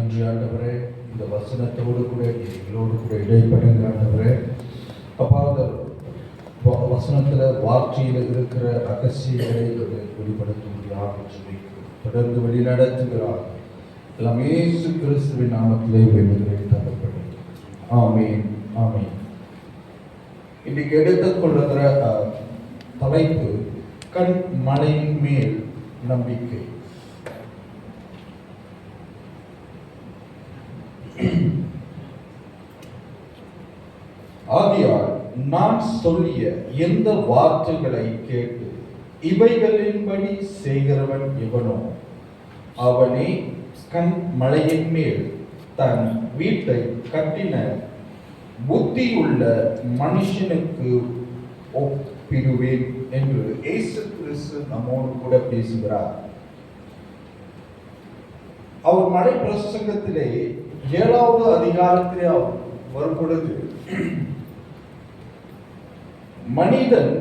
நன்றி ஆண்டவரே. இந்த வசனத்தோடு கூட எங்களோடு கூட இடைப்படுங்க ஆண்டவரே. அப்பா, அந்த வசனத்தில் வார்த்தையில் இருக்கிற ரகசியங்களை வெளிப்படுத்த முடியாமல் சொல்லி தொடர்ந்து வெளிநடத்துகிறார். எல்லாம் இயேசு கிறிஸ்துவின் நாமத்திலே வேண்டுகிறேன் தகப்பனே. ஆமென், ஆமென். இன்னைக்கு எடுத்துக்கொள்ளுகிற தலைப்பு கண் மலையின் மேல் நம்பிக்கை. ஆகையால் நான் சொல்லிய எந்த வார்த்தைகளை கேட்டு இவைகளின்படி செய்கிறவன் எவனோ அவனே கண் மலையின் மேல் தன் வீட்டை கட்டின புத்தியுள்ள மனுஷனுக்கு ஒப்பிடுவேன் என்று இயேசு கிறிஸ்து நம்மோடு கூட பேசுகிறார். அவர் மலை பிரசங்கத்திலே 7வது அதிகாரத்திலே வரும் பொழுது மனிதன்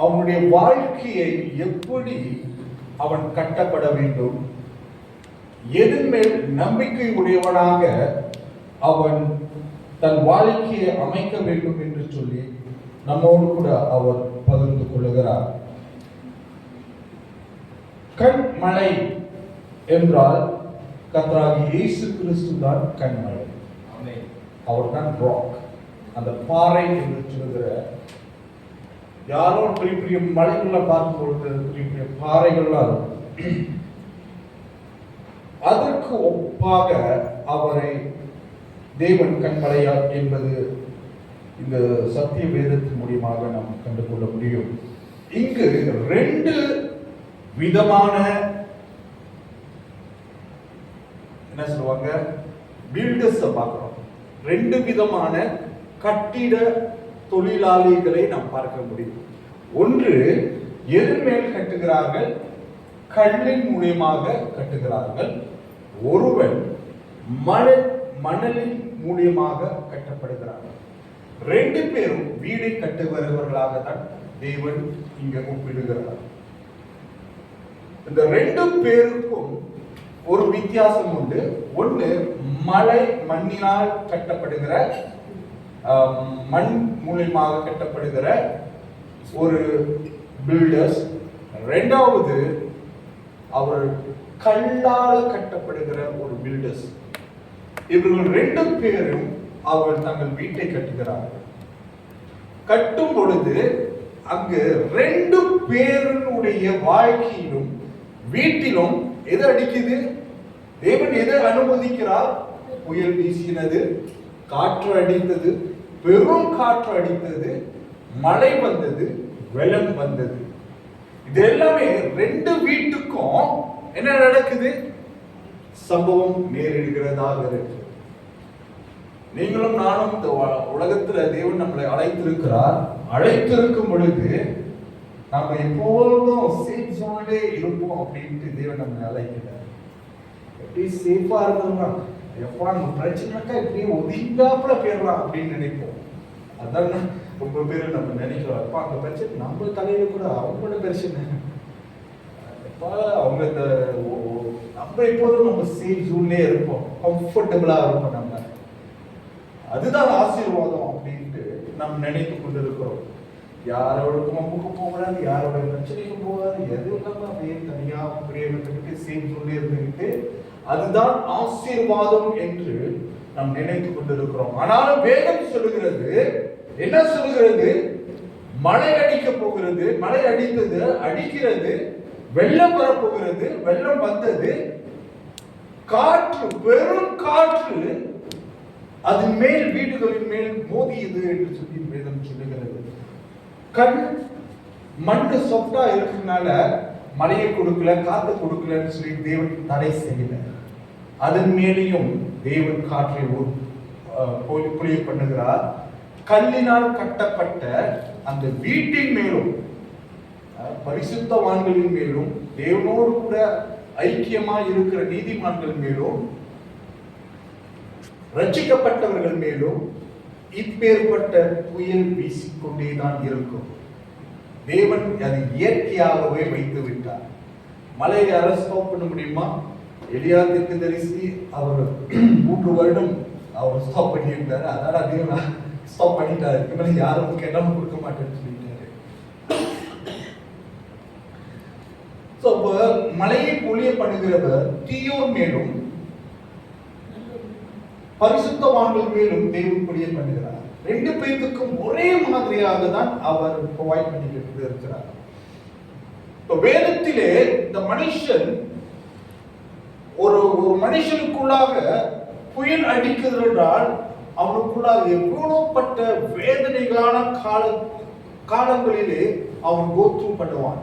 அவனுடைய வாழ்க்கையை எப்படி அவன் கட்டப்பட வேண்டும், எதன் மேல் நம்பிக்கை உடையவனாக அவன் தன் வாழ்க்கையை அமைக்க வேண்டும் என்று சொல்லி நம்மோடு கூட அவர் பகிர்ந்து கொள்ளுகிறார். கண்மலை என்றால் கர்த்தராகிய இயேசு கிறிஸ்து தான் கண்மலை. அவர் தான் ராக், அந்த பாறை என்று சொல்லுகிற. யாரோ பெரிய பெரிய மலைகளை பார்க்கும் பொழுது பெரிய பெரிய பாறைகள்லாம் அதற்கு ஒப்பாக அவரை தேவன் கண்மலையா என்பது இந்த சத்திய வேதத்தின் மூலியமாக நாம் கண்டுகொள்ள முடியும். இங்கு 2 விதமான என்ன சொல்லுவாங்க பில்டர்ஸ் பார்க்கிறோம். 2 விதமான கட்டிட தொழிலாளிகளை நாம் பார்க்க முடியும். ஒன்று எதன் மேல் கட்டுகிறார்கள், கல்லின் மூலியமாக கட்டுகிறார்கள். ஒருவன் மணலின் மூலியமாக கட்டப்படுகிறார்கள். 2 பேரும் வீடை கட்டுபவர்களாக தான் தேவன் இங்க ஒப்பிடுகிறார். இந்த 2 பேருக்கும் ஒரு வித்தியாசம் உண்டு. ஒன்று மண்ணினால் கட்டப்படுகிற, மண் மூலியமாக கட்டப்படுகிற ஒரு பில்டர்ஸ். 2வது அவர் கல்லால் கட்டப்படுகிற ஒரு பில்டர்ஸ். இவர்கள் 2 பேரும் அவர் தங்கள் வீட்டை கட்டுகிறார்கள். கட்டும் பொழுது அங்கு 2 பேருடைய வாழ்க்கையிலும் வீட்டிலும் எது அடிக்குது? தேவன் எதை அனுமதிக்கிறார்? புயல் வீசினது, காற்று அடித்தது, பெரும் காற்று அடித்தது, மழை வந்தது, வெள்ளம் வந்தது. இது எல்லாமே 2 வீட்டுக்கும் என்ன நடக்குது? சம்பவம் நேரிடுகிறதாக இருக்கு. நீங்களும் நானும் இந்த உலகத்துல தேவன் நம்மளை அழைத்திருக்கும் பொழுது நம்ம எப்போதும் சேஃப் ஜோன்லே இருப்போம் அப்படின்ட்டு தேவன் நம்மளை அழைக்கிறார். எப்படி சேஃபா இருக்கணும், எப்பா நம்ம பிரச்சனைக்கா இப்படி ஒதுங்காப்புல போயிடலாம் அப்படின்னு நினைப்போம். அதான் ரொம்ப பேர் நம்ம நினைக்கிறோம், அப்பா அந்த பிரச்சனை நம்ம தலையில கூட அவங்களோட பிரச்சனை, அவங்க நம்ம எப்போதும் நம்ம சேஃப் ஜோன்லே இருப்போம், கம்ஃபர்டபுளா இருப்போம். நம்ம அதுதான் ஆசீர்வாதம் அப்படின்ட்டு நாம் நினைத்து கொண்டிருக்கிறோம். யாரோட கும்புக்கு போகக்கூடாது, யாரோட பிரச்சனைக்கும் போகாது, எது இல்லாம அப்படியே தனியா அப்படியே சேஃப் ஜோன்லே இருந்துக்கிட்டு அதுதான் ஆசீர்வாதம் என்று நாம் நினைத்து கொண்டிருக்கிறோம். ஆனாலும் வேதம் சொல்லுகிறது, என்ன சொல்லுகிறது? மழை அடிக்க போகிறது, மழை அடித்தது, அடிக்கிறது, வெள்ளம் வரப்போகிறது, வெள்ளம் வந்தது, காற்று, பெரும் காற்று அதன் மேல் வீடுகளின் மேல் மோதியது என்று சொல்லி வேதம் சொல்லுகிறது. மண்ணு சொப்டா இருக்கிறதுனால மழையை கொடுக்கல, காத்து கொடுக்கலன்னு சொல்லி தேவன் தடை செய்யல. அதன் மேலேயும் தேவன் காற்றை பொழிய பண்ணுகிறார். கல்லினால் கட்டப்பட்ட அந்த வீட்டின் மேலும், பரிசுத்தவான்களின் மேலும், தேவனோடு கூட ஐக்கியமா இருக்கிற நீதிமான்கள் மேலும், ரட்சிக்கப்பட்டவர்கள் மேலும் இப்பேற்பட்ட புயல் வீசிக்கொண்டேதான் இருக்கும். தேவன் அது இயற்கையாகவே வைத்து விட்டார். மழையை அரசு ஸ்டாப் பண்ண முடியுமா? எலியா தீர்க்கதரிசி அவர் 3 வருடம் அவர் ஸ்டாப் பண்ணியிருந்தாரு. அதனால அதையும் நான் ஸ்டாப் பண்ணிட்டாரு. இவனை யாரும் கேட்டாலும் கொடுக்க மாட்டேன்னு சொல்லிட்டாரு. சோ மலையை பொழிய பண்ணுகிறவர் தீயோர் மேலும் பரிசுத்தவான்கள் மேலும் தேவன் பொழிய பண்ணுகிறார். 2 பேருக்கும் ஒரே மாதிரியாக தான் அவர் ப்ரொவைட் பண்ணிக்கிட்டு இருக்கிறார். வேதத்திலே இந்த மனுஷன் ஒரு மனுஷனுக்குள்ளாக புயல் அடிக்கிறது என்றால் அவனுக்குள்ளாக எவ்வளவுப்பட்ட வேதனைகளான காலங்களிலே அவன் கோத்ரூ பண்ணுவான்.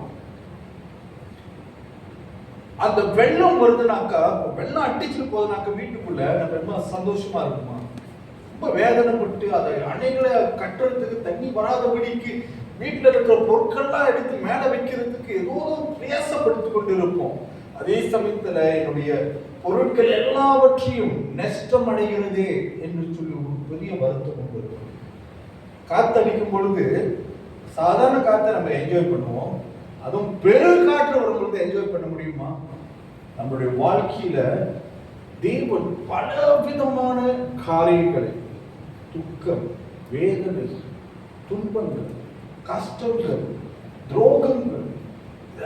அந்த வெள்ளம் வருதுனாக்கா, வெள்ளம் அடிச்சுட்டு போகுதுனாக்கா வீட்டுக்குள்ள நம்ம ரொம்ப சந்தோஷமா இருக்குமா? ரொம்ப வேதனைப்பட்டு அதை அணைகளை கட்டுறதுக்கு தண்ணி வராதபடிக்கு வீட்டில் இருக்கிற பொருட்கள்லாம் எடுத்து மேல வைக்கிறதுக்கு ஏதோ பிரயாசப்படுத்திக் கொண்டு இருப்போம். அதே சமயத்துல என்னுடைய பொருட்கள் எல்லாவற்றையும் நஷ்டம் அடைகிறதே என்று சொல்லி ஒரு பெரிய வருத்தம் கொண்டு இருக்கும். காத்தடிக்கும் பொழுது சாதாரண காத்தை நம்ம என்ஜாய் பண்ணுவோம். அதுவும் பெரு காற்று வரும்பொழுது என்ஜாய் பண்ண முடியுமா? நம்மளுடைய வாழ்க்கையில தேவன் பல விதமான காரியங்களை, துக்கம், வேதனை, துன்பங்கள், கஷ்டங்கள், துரோகங்கள்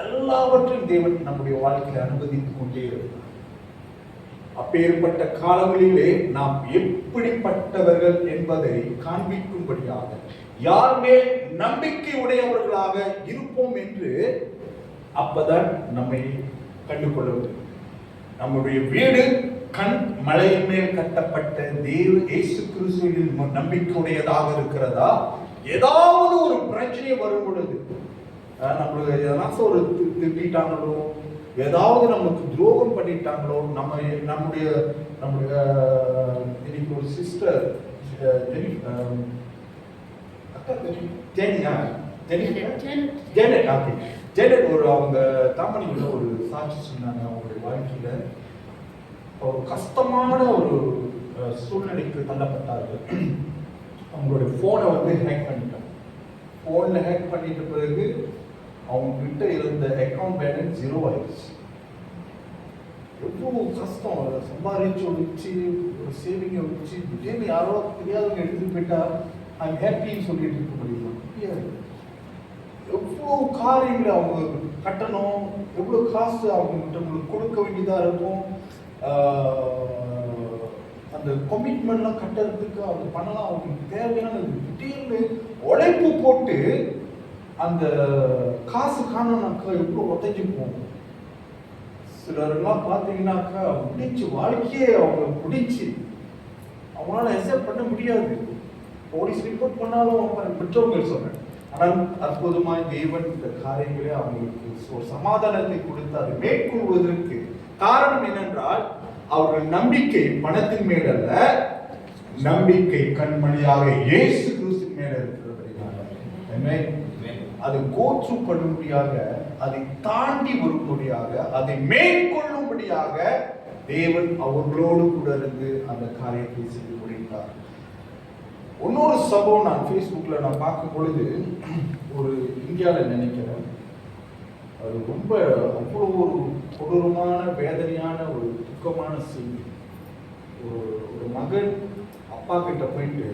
எல்லாவற்றையும் தேவன் நம்முடைய வாழ்க்கையில அனுமதித்துக் கொண்டே இருக்கிறார். அப்பேற்பட்ட காலங்களிலே நாம் எப்படிப்பட்டவர்கள் என்பதை காண்பிக்கும்படியாக யார் மேல் நம்பிக்கை உடையவர்களாக இருப்போம் என்று அப்பதான் நம்மை கண்டுகொள்ள முடியும். நம்முடைய வீடு கண் மலையின் மேல் கட்டப்பட்ட தேவ இயேசு கிறிஸ்துவின் நம்பிக்கை உடையதாக இருக்கிறதா? ஏதாவது ஒரு பிரச்சனை வரும் பொழுது நம்மளுக்கு ஏதாச்சும் ஒரு திட்டாங்களோ, ஏதாவது நமக்கு துரோகம் பண்ணிட்டாங்களோ, நம்முடைய இன்னைக்கு ஒரு சிஸ்டர் ஜெனட் ஒரு அவங்க தாமணியில ஒரு சாட்சி சொன்னாங்க. அவங்களுடைய வாழ்க்கையில ஒரு கஷ்டமான ஒரு சூழ்நிலைக்கு தள்ளப்பட்டார்கள். அவங்களுடைய போனை வந்து ஹேக் பண்ணிட்டாங்க. போன்ல ஹேக் பண்ணிட்ட பிறகு அவங்க கிட்ட இருந்த அக்கௌண்ட் பேலன்ஸ் 0 ஆயிடுச்சு. எவ்வளவு கஷ்டம். சம்பாதிச்சு வச்சு ஒரு சேவிங்க வச்சு திடீர்னு யாரோ தெரியாதவங்க எடுத்துட்டு போயிட்டா ஐ ஹாப்பின்னு சொல்லிட்டு இருக்க முடியுமா? எவ்வளோ காரியங்களை அவங்க கட்டணும், எவ்வளோ காசு அவங்க கொடுக்க வேண்டியதா இருக்கும். அந்த கமிட்மெண்ட்லாம் கட்டுறதுக்கு அவங்க பண்ணலாம். அவங்களுக்கு தேவையானது திடீர்னு உழைப்பு போட்டு அந்த காசு காணனாக்கா எவ்வளோ உதஞ்சி போகும். சிலர்லாம் பார்த்தீங்கன்னாக்கா முடிச்சு வாழ்க்கையே அவங்க முடிச்சு அவங்களால அக்செப்ட் பண்ண முடியாது. போலீஸ் ரிப்போர்ட் பண்ணாலும் அவங்க பெற்றவங்க சொன்னேன். ஆனால் அற்புதமாய் தேவன் இந்த காரியங்களே அவங்களுக்கு ஒரு சமாதானத்தை கொடுத்து அதை மேற்கொள்வதற்கு காரணம் என்னென்றால் அவர்கள் நம்பிக்கை பணத்தின் மேல் அல்ல, நம்பிக்கை கண்மணியாக இயேசு கிறிஸ்துவின் மேல இருக்கிறது. அதை கோற்று பண்ணும்படியாக, அதை தாண்டி வரும்படியாக, அதை மேற்கொள்ளும்படியாக தேவன் அவர்களோடு கூட இருந்து அந்த காரியத்தை செய்து முடித்தார். இன்னொரு சம்பவம் நான் ஃபேஸ்புக்ல நான் பார்க்கும் பொழுது, ஒரு இந்தியாவில் நினைக்கிறேன், அது ரொம்ப அவ்வளோ ஒரு கொடூரமான வேதனையான ஒரு துக்கமான செய்தி. ஒரு மகன் அப்பா கிட்ட போயிட்டு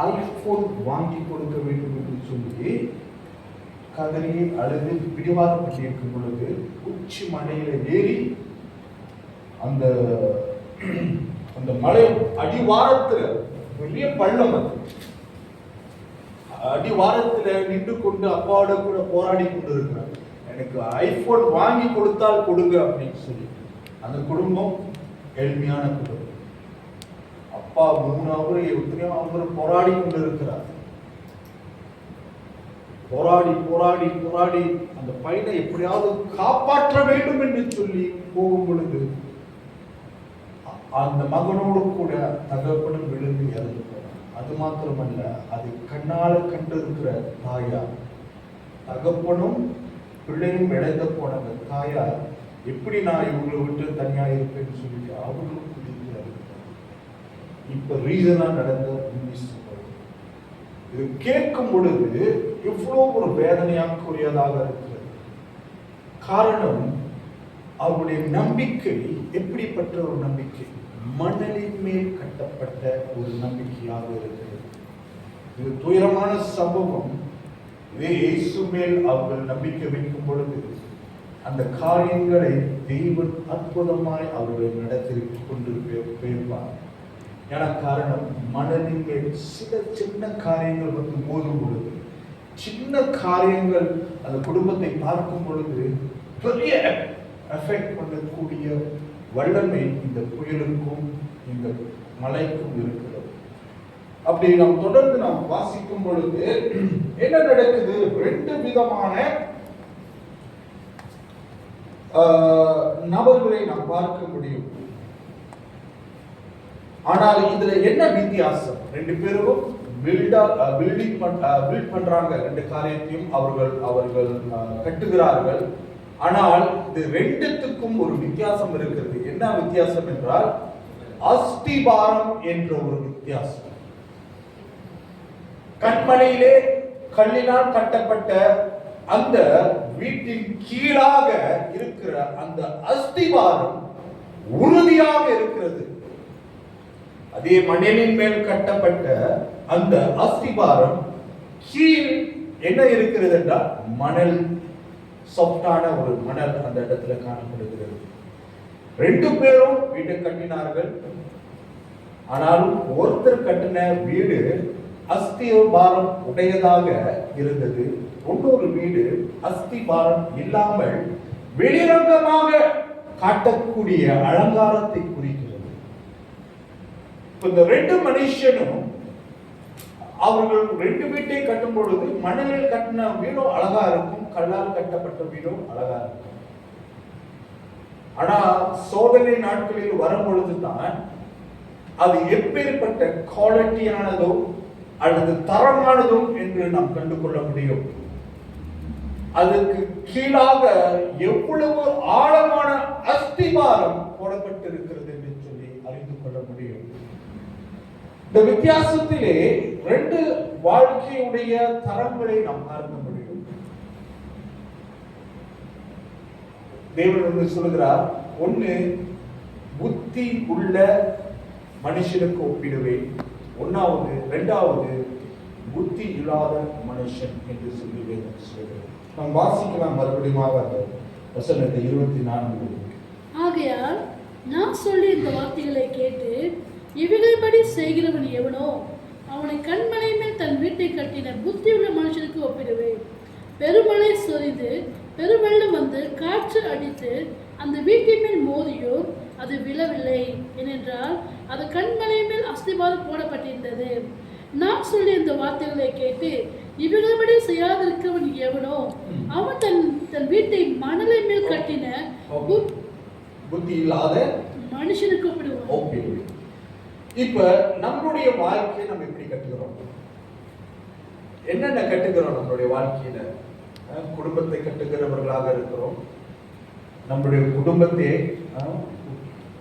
ஐபோன் வாங்கி கொடுக்க வேண்டும் என்று சொல்லி கதறி அழுது பிடிவாதப்பட்டு இருக்கும் பொழுது உச்சி மலையில ஏறி அந்த அந்த மலை அடிவாரத்துல பெரிய பள்ளம், அது அடிவாரத்துல நின்று கொண்டு அப்பாவோட கூட போராடி கொண்டு இருக்கிறார். எனக்கு ஐபோன் வாங்கி கொடுத்தால் கொடுங்க அப்படின்னு சொல்லி. அந்த குடும்பம் எளிமையான குடும்பம். அப்பா 3 அவர் எத்தனையோ அவர் போராடி கொண்டு இருக்கிறார். போராடி போராடி போராடி அந்த பையனை எப்படியாவது காப்பாற்ற வேண்டும் என்று சொல்லி போகும் பொழுது அந்த மகனோடு கூட தகப்பனும் விழுந்து இறந்து போனார். அது மாத்திரமல்ல, அதை கண்ணால கண்டிருக்கிற தாயார், தகப்பனும் பிள்ளையும் இழந்த போனவங்க தாயார், எப்படி நான் இவங்களை விட்டு தனியா இருப்பேன்னு சொல்லிட்டு அவர்களும் இப்ப ரீசனா நடந்த இது கேட்கும் பொழுது இவ்வளவு ஒரு வேதனையாக்குரியதாக இருக்கிறது. காரணம் அவருடைய நம்பிக்கை எப்படிப்பட்ட ஒரு நம்பிக்கை? மணலின் மேல் கட்டப்பட்ட ஒரு நம்பிக்கையாக இருக்கிறது. இது துயரமான சம்பவம். இதே இயேசு மேல் அவர்கள் நம்பிக்கை வைக்கும் பொழுது அந்த காரியங்களை தெய்வன் அற்புதமாய் அவர்களை நடத்தி கொண்டு போயிருப்பார். ஏன்னா காரணம், மணலின் மேல் சில சின்ன காரியங்கள் வந்து மோதும் பொழுது, சின்ன காரியங்கள் அந்த குடும்பத்தை பார்க்கும் பொழுது பெரிய எஃபெக்ட் பண்ணக்கூடிய வல்லமை இந்த புயலுக்கும் இந்த மழைக்கும் இருக்கிறது. அப்படி நாம் தொடர்ந்து நாம் வாசிக்கும் பொழுது என்ன நடக்குது? ரெண்டு விதமான நபர்களை நாம் பார்க்க முடியும். ஆனால் இதுல என்ன வித்தியாசம்? ரெண்டு பேரும் பில்ட் பண்றாங்க. ரெண்டு காரியத்தையும் அவர்கள் கட்டுகிறார்கள். ஆனால் இது ரெண்டுத்துக்கும் ஒரு வித்தியாசம் இருக்கிறது. என்ன வித்தியாசம் என்றால் அஸ்திபாரம் என்ற ஒரு வித்தியாசம். கண்மலையிலே கல்லினால் கட்டப்பட்ட அந்த வீட்டின் கீழாக இருக்கிற அந்த அஸ்திபாரம் உறுதியாக இருக்கிறது. அதே மணலின் மேல் கட்டப்பட்ட அந்த அஸ்திபாரம் கீழ் என்ன இருக்கிறது என்றால் மணல், சாஃப்டான ஒரு மணல் அந்த இடத்துல காணப்படுகிறது. ரெண்டு பேரும் வீட்டை கட்டினார்கள். ஆனாலும் ஒருத்தர் கட்டின வீடு அஸ்திபாரம் உடையதாக இருந்தது. இன்னொரு வீடு அஸ்திபாரம் இல்லாமல் வெளிரங்கமாக காட்டக்கூடிய அலங்காரத்தை குறிக்கிறது. இந்த ரெண்டு மனுஷனும் அவர்கள் ரெண்டு வீட்டை கட்டும் பொழுது மணலில் கட்டின வீடும் அழகா இருக்கும், கல்லால் கட்டப்பட்ட வீடும் அழகா இருக்கும். ஆனா சோதனை நாட்களில் வரும் பொழுதுதான் அது எப்பேற்பட்ட குவாலிட்டியானதோ அல்லது தரமானதும் என்று நாம் கண்டுகொள்ள முடியும். அதுக்கு கீழாக எவ்வளவு ஆழமான அஸ்திபாரம் போடப்பட்டிருக்கிறது என்று சொல்லி அறிந்து கொள்ள முடியும். இந்த வித்தியாசத்திலே ரெண்டு வாழ்க்கையுடைய தரங்களை நாம் பார்க்க முடியும். தேவன் வந்து சொல்கிறார், ஒன்னு புத்தி உள்ள மனுஷனுக்கு ஒப்பிடுவேன், ஒன்னாவது இரண்டாவது புத்தி இல்லாத மனுஷன் என்று சொல்லி வேதம் சொல்கிறது. நாம் வாசிக்கலாம் மறுபடியும் வசனத்தை 24. ஆகையால் நான் சொல்லி இந்த வார்த்தைகளை கேட்டு இவைகள்படி செய்கிறவன் எவனோ அவனை கண்மலை மேல் தன் வீட்டை கட்டின புத்தி உள்ள மனுஷனுக்கு ஒப்பிடுவேன். பெருமழை சொரிந்து பெருவெள்ளம் வந்து காற்று அடித்து அந்த வீட்டின் மேல் மோதியோ அது விழவில்லை, ஏனென்றால் அது கண்மலை மேல் அஸ்திபாரம் போடப்பட்டிருந்தது. நான் சொல்லி இந்த வார்த்தைகளை கேட்டு இவைகளபடி செய்யாதிருக்கவன் எவனோ அவன் தன் வீட்டை மணலை மேல் கட்டின புத்தி இல்லாத மனுஷனுக்கு ஒப்பிடுவான். இப்ப நம்மளுடைய வாழ்க்கையை நம்ம எப்படி கட்டுகிறோம்? என்னென்ன கட்டுகிறோம் நம்மளுடைய வாழ்க்கையில? குடும்பத்தை கட்டுகிறவர்களாக இருக்கிறோம். நம்முடைய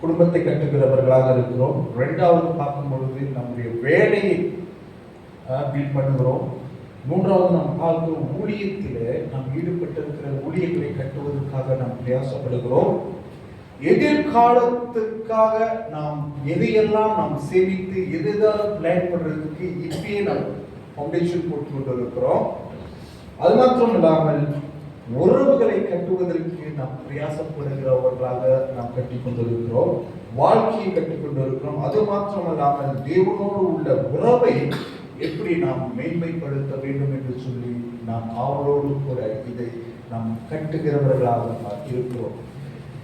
குடும்பத்தை கட்டுகிறவர்களாக இருக்கிறோம். இரண்டாவது பார்க்கும் பொழுது நம்முடைய வேலையை பில்ட் பண்ணுகிறோம். மூன்றாவது நாம் பார்க்கும் ஊழியத்திலே நாம் ஈடுபட்டிருக்கிற ஊழியங்களை கட்டுவதற்காக நாம் பிரயாசப்படுகிறோம். எதிர்காலத்துக்காக நாம் எதையெல்லாம் நாம் சேமித்து எதாவது பிளான் பண்றதுக்கு இப்பயே நாம் ஃபவுண்டேஷன் போட்டு கொண்டு இருக்கிறோம். அது மாத்திரம் இல்லாமல் உறவுகளை கட்டுவதற்கு நாம் பிரயாசப்படுகிறவர்களாக நாம் கட்டி கொண்டிருக்கிறோம். வாழ்க்கையை கட்டிக் கொண்டிருக்கிறோம். அது மாத்திரம் இல்லாமல் தேவனோடு உள்ள உறவை எப்படி நாம் மேன்மைப்படுத்த வேண்டும் என்று சொல்லி நாம் அவரோடு கூட இதை நாம் கட்டுகிறவர்களாக இருக்கிறோம்.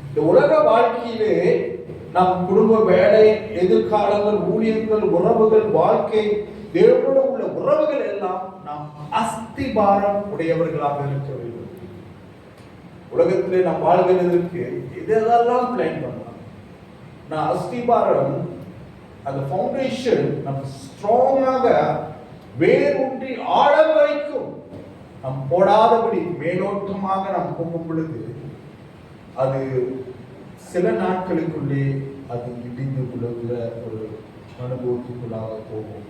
இந்த உலக வாழ்க்கையிலே நாம் குடும்ப, வேலை, எதிர்காலங்கள், ஊழியங்கள், உறவுகள், வாழ்க்கை, தேவனோடு உள்ள உறவுகள் எல்லாம் நாம் அஸ்திபாரம் உடையவர்களாக இருக்க வேண்டும். உலகத்திலே நாம் வாழ்கிறதற்கு இதெல்லாம் பிளான் பண்ணலாம். நான் அஸ்திபாரம், அந்த ஃபவுண்டேஷன் நம்ம ஸ்ட்ராங்காக வேரூன்றி ஆழ வரைக்கும் நாம் போடாதபடி மேலோட்டமாக நாம் போகும் பொழுது அது சில நாட்களுக்குள்ளே அது இடிந்து விழுகிற ஒரு அனுபவத்துக்குள்ளாக போகும்.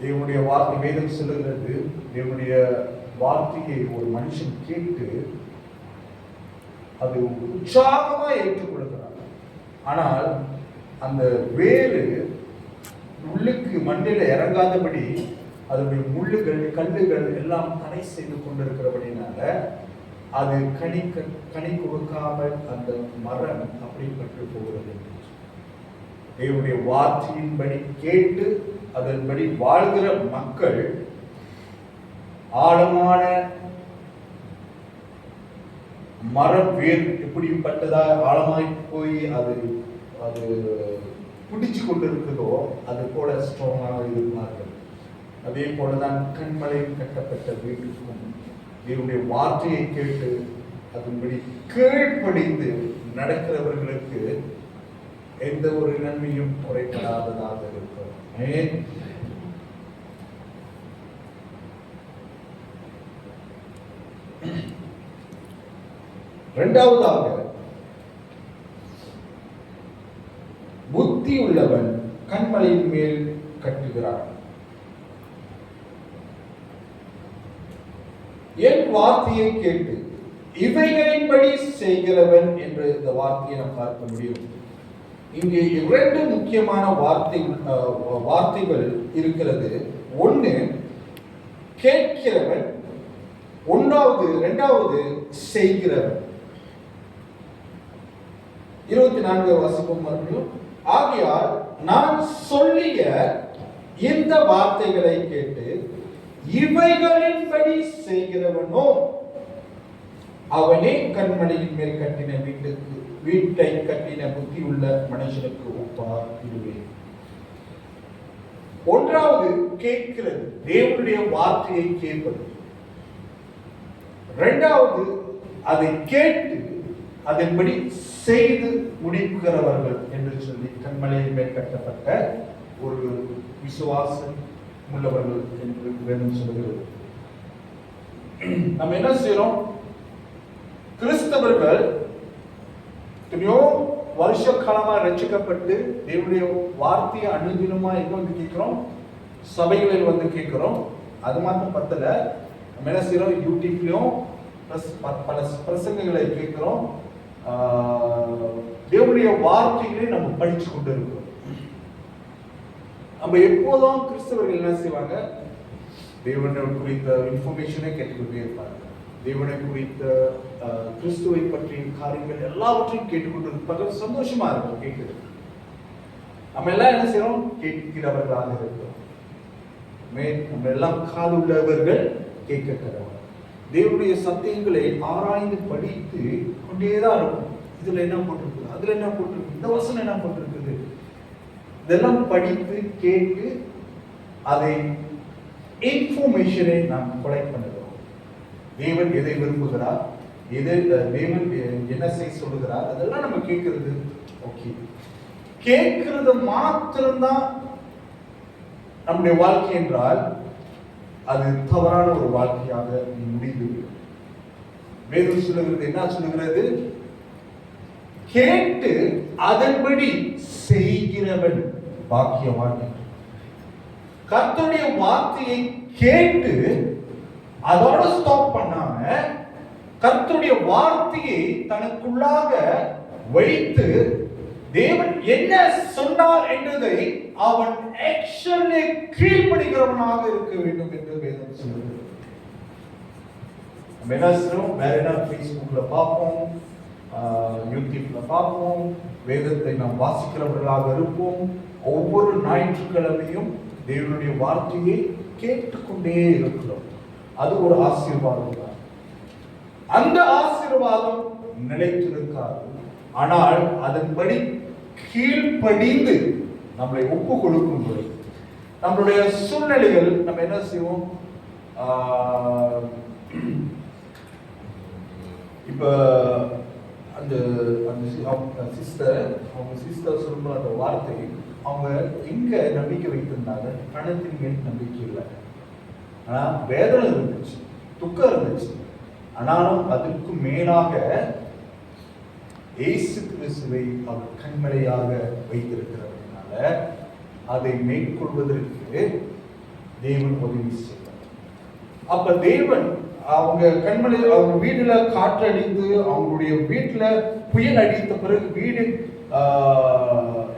தேவனுடைய வார்த்தை வேதம் சொல்லுகிறது, தேவனுடைய வார்த்தையை ஒரு மனுஷன் கேட்டு அது உற்சாகமா ஏற்றுக்கொள்கிறார். ஆனால் அந்த வேறு உள்ளுக்கு மண்ணில் இறங்காதபடி அதனுடைய முள்ளுகள் கல்லுகள் எல்லாம் தடை செய்து கொண்டிருக்கிறபடினால அது கனி கொடுக்காமல் அந்த மரம் அப்படி பட்டு போகிறது. தேவனுடைய வார்த்தையின்படி கேட்டு அதன்படி வாழ்கிற மக்கள் ஆழமான மரம் வேர் எப்படிப்பட்டதா ஆழமாய் போய் அது அது பிடிச்சு கொண்டிருக்குதோ அது போல ஸ்ட்ராங்காக இருப்பார்கள். அதே போலதான் கண்மலை கட்டப்பட்ட வீட்டுக்கும் தேவனுடைய வார்த்தையை கேட்டு அதன்படி கீழ்ப்படிந்து நடக்கிறவர்களுக்கு எந்த ஒரு நன்மையும் குறைபடாததாக இருக்கும். இரண்டாவதாக, புத்தி உள்ளவன் கண்மலையின் மேல் கட்டுகிறான். என் வார்த்தையை கேட்டு இவைகளின்படி செய்கிறவன் என்று இந்த வார்த்தையை நாம் பார்க்க முடியும். இங்கே இரண்டு முக்கியமான வார்த்தைகள் இருக்கிறது. ஒன்று கேட்கிறவன், இரண்டாவது செய்கிறவன். 24 வாசிப்போம் மறுபடியும். ஆகையால் நான் சொல்லிய இந்த வார்த்தைகளை கேட்டு இவைகளின்படி செய்கிறவனோ அவனே கண்மலையின் மேல் கட்டின வீட்டை கட்டின புத்தி உள்ள மனுஷனுக்கு ஒப்பார் இடுவேன். ஒன்றாவது கேட்கிறது, தேவனுடைய வார்த்தையை கேட்பது. இரண்டாவது அதை கேட்டு அதன்படி செய்து முடிக்கிறவர்கள் என்று சொல்லி கண்மலையின் மேல் கட்டப்பட்ட ஒரு விசுவாசம் உள்ளவர்கள் என்று வேதம் சொல்கிறது. நம்ம என்ன செய்யறோம்? கிறிஸ்தவர்கள் எத்தனையோ வருஷ காலமா ரட்சிக்கப்பட்டு தேவனுடைய வார்த்தையை அனுதினமா எங்க வந்து கேட்கிறோம்? சபைகளில் வந்து கேட்கிறோம். அது மாத்திரம் பத்தல, நம்ம என்ன செய்யறோம்? யூடியூப்லயும் பல பிரசங்கங்களை கேட்கிறோம். தேவனுடைய வார்த்தைகளை நம்ம படிச்சு கொண்டு இருக்கிறோம். நம்ம எப்போதும் கிறிஸ்தவர்கள் என்ன செய்வாங்க? தேவனை குறித்த இன்ஃபர்மேஷனை கேட்டுக்கொண்டே இருப்பாங்க. தேவனை குறித்த கிறிஸ்துவை பற்றிய காரியங்கள் எல்லாவற்றையும் கேட்டுக்கொண்டு இருப்பார்கள். சந்தோஷமா இருக்கும் கேட்கிறது. நம்ம எல்லாம் என்ன செய்யறோம்? கேட்கிறவர்களாக இருக்கிறோம். நம்ம எல்லாம் காது உள்ளவர்கள் கேட்க கடவுள். தேவனுடைய சத்தியங்களை ஆராய்ந்து படித்து கொண்டேதான் இருக்கும். இதுல என்ன போட்டிருக்குது, அதுல என்ன போட்டிருக்கு, இந்த வசனம் என்ன போட்டிருக்குது, இதெல்லாம் படித்து கேட்டு அதை இன்ஃபர்மேஷனை நாம் கொலெக்ட் பண்ணுகிறோம். தேவன் எதை விரும்புகிறார், தேவன் என்ன செய்ய சொல்லுகிறார், அதெல்லாம் நம்ம கேட்கிறது. ஓகே, கேட்கிறது மாத்திரம்தான் நம்முடைய வாழ்க்கை என்றால் அது தவறான ஒரு வாழ்க்கையாக முடிந்து. வேதம் சொல்லுகிறது, என்ன சொல்லுகிறது? கேட்டு அதன்படி செய்கிறவன் பாக்கியவான். கர்த்தருடைய வார்த்தையை கேட்டு அதோட ஸ்டாப் பண்ணாம கர்த்தருடைய வார்த்தையை தனக்குள்ளாக வைத்து தேவன் என்ன சொன்னார் என்பதை அவன் ஆக்ஷன்லே கீழ்ப்படிக்கிறவனாக இருக்க வேண்டும் என்று வேதம் சொல்லுகிறது. நம்ம என்ன செய்றோம்? வேற என்ன ஃபேஸ்புக்ல பார்ப்போம், யூடியூப்ல பார்ப்போம், வேதத்தை நாம் வாசிக்கிறவர்களாக இருப்போம். ஒவ்வொரு ஞாயிற்றுக்கிழமையும் தேவனுடைய வார்த்தையை கேட்டுக்கொண்டே இருக்கிறோம். அது ஒரு ஆசீர்வாதம் தான். அந்த ஆசீர்வாதம் நிலைத்திருக்காது. ஆனால் அதன்படி கீழ்ப்படிந்து நம்மளை ஒப்பு கொடுக்கும் பொழுது நம்மளுடைய சூழ்நிலைகள் நம்ம என்ன செய்வோம்? இப்ப அந்த சிஸ்டர் சொல்ற அந்த வார்த்தை, அவங்க எங்க நம்பிக்கை வைத்திருந்தாங்க? பணத்தின் மேல் நம்பிக்கை இல்லை. ஆனா வேதனை இருந்துச்சு, துக்கம் இருந்துச்சு. ஆனாலும் அதற்கு மேலாக இயேசு கிறிஸ்துவை அவர் கண்மலையாக வைத்திருக்கிறதுனால அதை மேற்கொள்வதற்கு தேவன் உதவி செய்வார். அப்ப தேவன் அவங்க கண்மணி அவங்க வீடுல காற்று அடித்து அவங்களுடைய வீட்டுல புயல் அடித்த பிறகு வீடு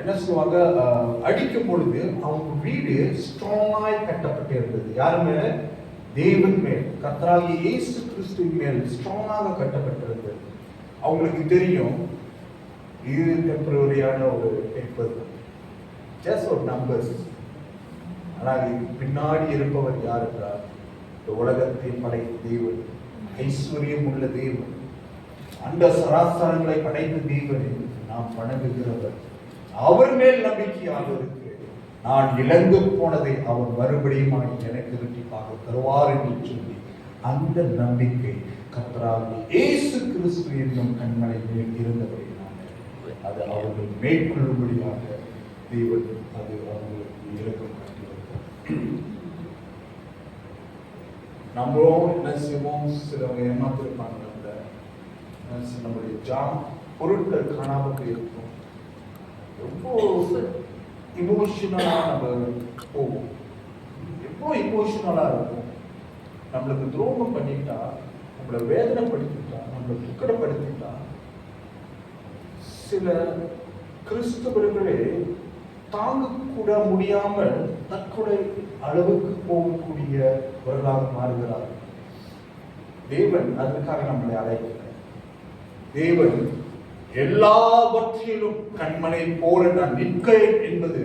என்ன சொல்லுவாங்க அடிக்கும் பொழுது அவங்க வீடு ஸ்ட்ராங்காய் கட்டப்பட்டு இருந்தது. யாரு மேல? தேவன் மேல், கர்த்தராகிய இயேசு கிறிஸ்துவின் மேல் ஸ்ட்ராங்காக கட்டப்பட்டிருந்தது. அவங்களுக்கு தெரியும் இது டெம்பரரியான ஒரு டெம்பர், ஜஸ்ட் ஒரு நம்பர்ஸ். ஆனால் இதுக்கு பின்னாடி இருப்பவர் யார் என்றால் இந்த உலகத்தை படைத்த தேவன், ஐஸ்வர்யம் உள்ள தேவன், அந்த சராசரங்களை படைத்த தேவனை நாம் வணங்குகிறவர். அவர் மேல் நம்பிக்கையாக இருக்கு. நான் இழந்து போனதை அவர் மறுபடியும் எனக்கு இரட்டிப்பாக தருவார் என்று சொல்லி அந்த நம்பிக்கை கர்த்தராகிய இயேசு கிறிஸ்து என்னும் கண்மலை மேல் இருந்தபடினால அது அவர்கள் மேற்கொள்ளும்படியாக தேவன் அது அவர்களுக்கு இலக்கம் காட்டியிருக்கிறார். நம்மளும் என்ன செய்வோம், சிலவங்க ஏமாத்திருப்பாங்க, நம்முடைய பொருட்கள் காணாமல் போயிருக்கும். ரொம்ப இமோஷனலா நம்ம போவோம், எவ்வளோ இமோஷனலா இருக்கும். நம்மளுக்கு துரோகம் பண்ணிட்டா, நம்மளை வேதனைப்படுத்திட்டா, நம்மளை துக்கடப்படுத்திட்டா, சில கிறிஸ்தவர்களே தாங்க கூட முடியாமல் தற்கொலை அளவுக்கு போகக்கூடியவர்களாக மாறுகிறார்கள். தேவன் அதற்காக நம்மளை அழைக்கிறார். தேவன் எல்லாவற்றிலும் கண்மனை போல நான் நிற்கிறேன் என்பது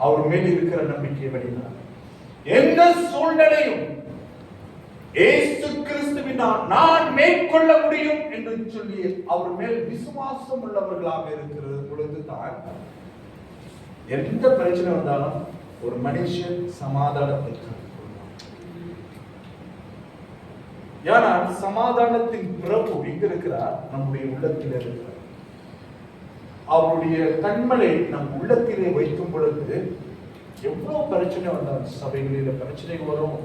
அவர் மேல் இருக்கிற நம்பிக்கை வழினார். எந்த சூழ்நிலையும் இயேசு கிறிஸ்துவினால் நான் மேற்கொள்ள முடியும் என்று சொல்லி அவர் மேல் விசுவாசம் உள்ளவர்களாக இருக்கிற பொழுதுதான் எந்த பிரச்சனை வந்தாலும் ஒரு மனுஷன் சமாதானத்தை ஆனால் சமாதானத்தின் பிறப்பு எங்க இருக்கிறார்? நம்முடைய உள்ளத்தில் இருக்கிறார். அவருடைய கண்மலை நம் உள்ளத்திலே வைக்கும் பொழுது எவ்வளவு பிரச்சனை வந்தாலும், சபைகளில பிரச்சனை வரும்,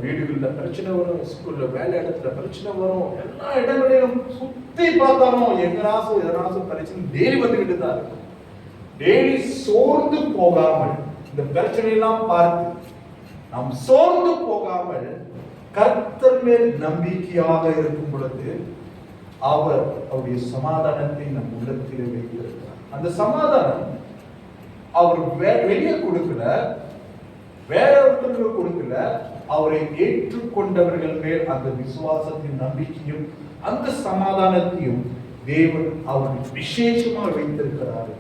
வீடுகளில் பிரச்சனை வரும், ஸ்கூல்ல வேலை இடத்துல பிரச்சனை வரும், எல்லா இடங்களிலும் சுத்தி பார்த்தாலும் எங்கனாசும் எதனாசும் பிரச்சனை டெய்லி வந்துகிட்டு தான் இருக்கும். டெய்லி சோர்ந்து போகாமல் இந்த பிரச்சனை எல்லாம் பார்த்து நாம் சோர்ந்து போகாமல் கர்த்தர் மேல் நம்பிக்கையாக இருக்கும் பொழுது அவர் அவருடைய சமாதானத்தை நம் உள்ளத்திலே வைத்திருக்கிறார். அந்த சமாதானம் அவர் வெளியே கொடுக்கல, வேற ஒருத்தருக்கு கொடுக்கல, அவரை ஏற்றுக்கொண்டவர்கள் மேல் அந்த விசுவாசத்தின் நம்பிக்கையும் அந்த சமாதானத்தையும் தேவன் அவர்கள் விசேஷமாக வைத்திருக்கிறார்.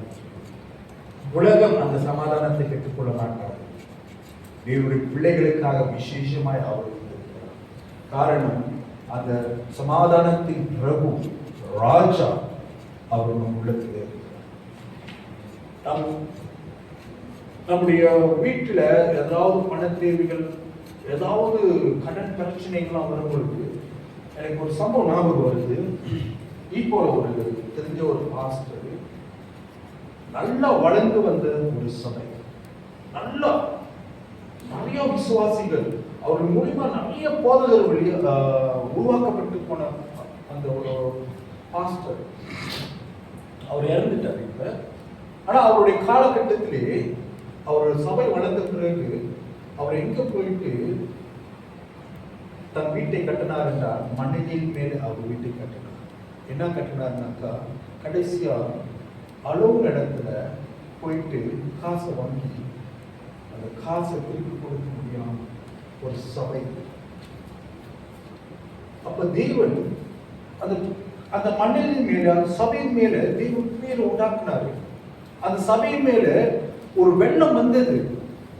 உலகம் அந்த சமாதானத்தை பெற்றுக்கொள்ள மாட்டார். தேவனுடைய பிள்ளைகளுக்காக விசேஷமாய் அவர் வைத்திருக்கிறார். காரணம் அந்த சமாதானத்தின் பிரபு ராஜா அவர் நம் உள்ளத்தில் இருக்கிறார். நம்முடைய வீட்டில் ஏதாவது பண தேவைகள், ஏதாவது கடன் பிரச்சனைகள்லாம் வரும்பொழுது எனக்கு ஒரு சம்பவம் ஞாபகம் வருது. இப்போ ஒரு தெரிஞ்ச ஒரு பாஸ்டர், நல்லா வளர்ந்து வந்த ஒரு சபை, நல்லா நிறைய விசுவாசிகள், அவர்கள் மூலியமா நிறைய போதகர்கள் உருவாக்கப்பட்டு போன அந்த ஒரு பாஸ்டர் அவர் இறந்துட்டார் இப்ப. ஆனா அவருடைய காலகட்டத்திலே அவர் சபை வளர்ந்த பிறகு அவர் எங்க போயிட்டு தன் வீட்டை கட்டினார் என்றால் மண்ணின் மேல் அவர் வீட்டை கட்டினார். என்ன கட்டினார்னாக்கா, கடைசியா அளவு இடத்துல போயிட்டு காசை வாங்கி அந்த காசை திருப்பி கொடுக்க முடியாம ஒரு சபை. அப்ப தேவன் அந்த அந்த மண்ணின் மேல, அந்த சபையின் மேல தேவன் பேரை உண்டாக்குனாரு. அந்த சபையின் மேல ஒரு வெள்ளம் வந்தது,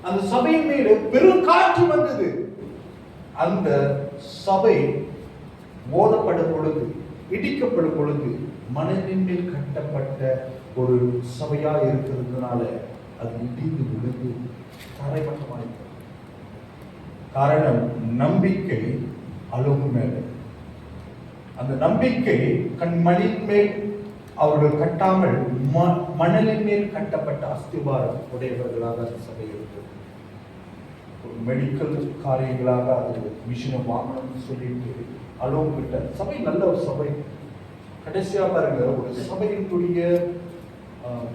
அந்த சபையின் மேல பெரும் காற்று வந்தது. அந்த சபை மோதப்படும் பொழுது, இடிக்கப்படும் பொழுது, மணலின் மேல் கட்டப்பட்ட ஒரு சபையா இருக்கிறதுனால அது இடிந்து விழுந்து தரைமட்டமாயிற்று. காரணம் நம்பிக்கை அளவு மேல. அந்த நம்பிக்கை கண்மணின் மேல் அவர்கள் கட்டாமல் மணலின் மேல் கட்டப்பட்ட அஸ்திபாரம் உடையவர்களாக அந்த சபை இருக்கிறது. ஒரு மெடிக்கல் காரியங்களாக அது மிஷினை வாங்கணும்னு சொல்லிட்டு அளவு கிட்ட சபை நல்ல ஒரு சபை. கடைசியா பாருங்க, ஒரு சபையினுடைய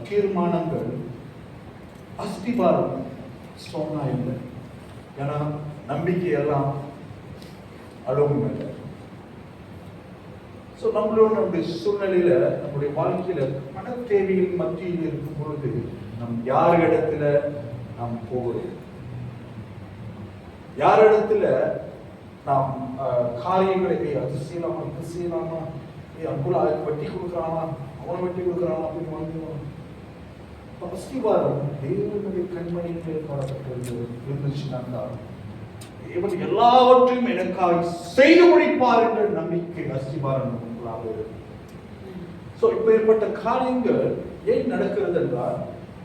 தீர்மானங்கள் அஸ்திபாரம் ஸ்ட்ராங்கா இல்லை. ஏன்னா நம்பிக்கை எல்லாம் அளவும் இல்லை. ஸோ நம்மளுடைய சூழ்நிலையில, நம்முடைய வாழ்க்கையில பண தேவைகள் மத்தியில் இருக்கும் பொழுது யார் இடத்துல நாம் போகிறோம், யார் இடத்துல நாம் காரியங்களை அது செய்யலாமா, இது செய்யலாமா, அங்குள்ள வட்டி கொடுக்குறானா, அவனை வட்டி கொடுக்குறானா அப்படின்னு வாங்குவோம். அஸ்திவாரம் தேவனுடைய கண்மணியில் இருந்துச்சுன்னா தேவன் எல்லாவற்றையும் எனக்காக செய்து முடிப்பார் என்ற நம்பிக்கை அஸ்திவாரம் நமக்குள்ளாக இருக்கு. ஸோ இப்ப ஏற்பட்ட காரியங்கள் ஏன் நடக்கிறது என்றால்,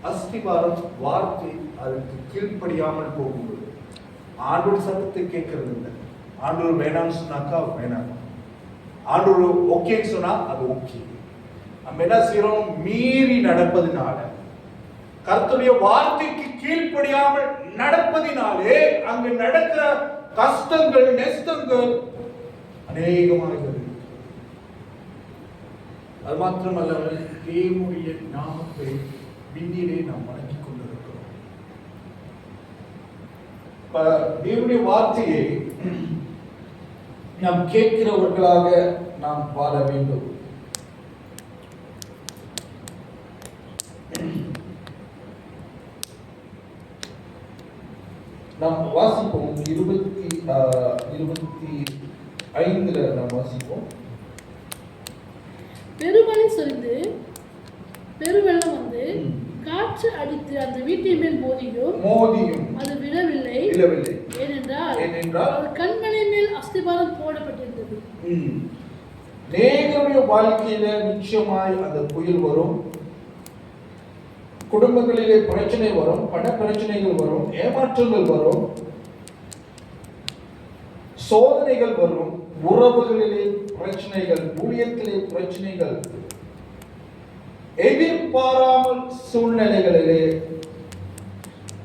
அஸ்திவாரம் வார்த்தை அதற்கு கீழ்ப்படியாமல் போகும்போது, ஆண்டோர் சத்தத்தை கேட்கறது இல்லை. ஆண்டோர் வேணாம்னு சொன்னாக்கா வேணாம், ஆண்டோர் ஓகேன்னு சொன்னா அது ஓகே. நம்ம என்ன செய்யறோம், மீறி நடப்பதினால, கர்த்தருடைய வார்த்தைக்கு கீழ்ப்படியாமல் நடப்பதினாலே அங்கு நடக்கிற கஷ்டங்கள், நஷ்டங்கள் அநேகமாக. அது மாத்திரமல்ல, தேவனுடைய நாமத்தை விண்ணிலே நாம் வணங்கிக் கொண்டிருக்கிறோம். தேவனுடைய வார்த்தையை நாம் கேட்கிறவர்களாக நாம் வாழ வேண்டும். நாம் வாசிப்போம் 25 நாம் வாசிப்போம். பெருமழை சொரிந்து பெருவெள்ளம் வந்து காற்று அடித்து அந்த வீட்டின் மேல் மோதியும் அது விழவில்லை. ஏனென்றால் அது கண்மலை மேல் அஸ்திபாரம் போடப்பட்டிருந்தது. நேருடைய வாழ்க்கையில நிச்சயமாய் அந்த புயல் வரும், குடும்பங்களிலே பிரச்சனை வரும், பண பிரச்சனைகள் வரும், ஏமாற்றங்கள் வரும், சோதனைகள் வரும், உறவுகளிலே பிரச்சனைகள், ஊழியத்திலே பிரச்சனைகள், எதிர்பாராமல் சூழ்நிலைகளிலே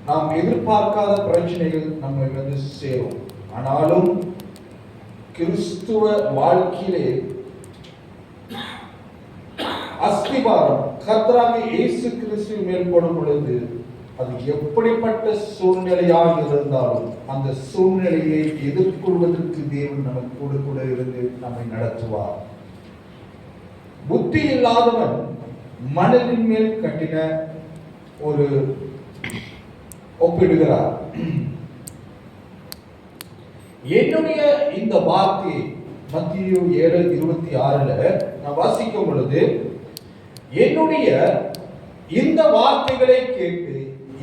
நாம் எதிர்பார்க்காத பிரச்சனைகள் நம்மை வந்து சேரும். ஆனாலும் கிறிஸ்துவ வாழ்க்கையிலே அஸ்திபாரம் கர்த்தராகிய இயேசு கிறிஸ்து மேல் போடும் பொழுது, அது எப்படிப்பட்ட சூழ்நிலையாக இருந்தாலும் அந்த சூழ்நிலையை எதிர்கொள்வதற்கு தேவன் நமக்கு கூட இருந்து நம்மை நடத்துவார். புத்தி இல்லாதவன் மணலின் மேல் கட்டின ஒரு ஒப்பிடுகிறார். என்னுடைய இந்த வார்த்தையை மத்தேயு 7:26 நான் வாசிக்கும் பொழுது, என்னுடைய இந்த வார்த்தைகளை கேட்டு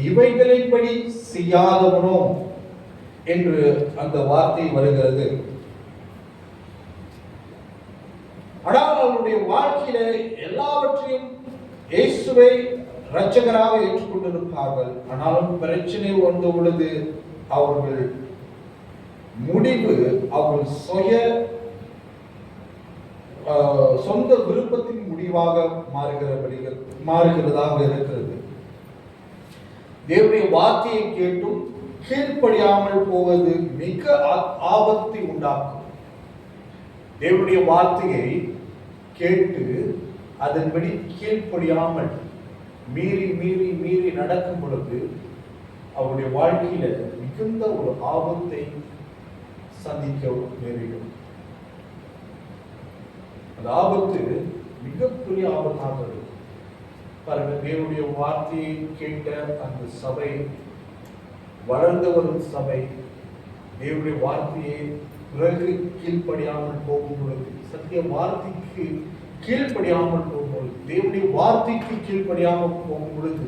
இவைகளின்படி செய்யாதவனோ என்று அந்த வார்த்தை வருகிறது. ஆனால் அவருடைய வாழ்க்கையில எல்லாவற்றையும் இயேசுவை இரட்சகராக ஏற்றுக்கொண்டிருப்பார்கள். ஆனாலும் பிரச்சனை வந்த பொழுது அவர்கள் முடிவு அவர்கள் சொந்த விருப்பத்தின் முடிவாக மாறுகிறதாக இருக்கிறது. தேவனுடைய வார்த்தையை கேட்டும் கீழ்ப்படியாமல் போவது மிக ஆபத்தை உண்டாக்கும். தேவனுடைய வார்த்தையை கேட்டு அதன்படி கீழ்ப்படியாமல் மீறி மீறி மீறி நடக்கும் பொழுது அவருடைய வாழ்க்கையில மிகுந்த ஒரு ஆபத்தை சந்திக்க நேரிடும். அந்த ஆபத்து மிகப்பெரிய ஆபத்தாக இருக்கும். பாருங்க, தேவனுடைய வார்த்தையை கேட்ட அந்த சபை, வளர்ந்து வரும் சபை, தேவனுடைய வார்த்தையை பிறகு கீழ்ப்படியாமல் போகும் பொழுது, சத்திய வார்த்தைக்கு கீழ்ப்படியாமல் போகும் பொழுது, தேவனுடைய வார்த்தைக்கு கீழ்ப்படியாமல் போகும் பொழுது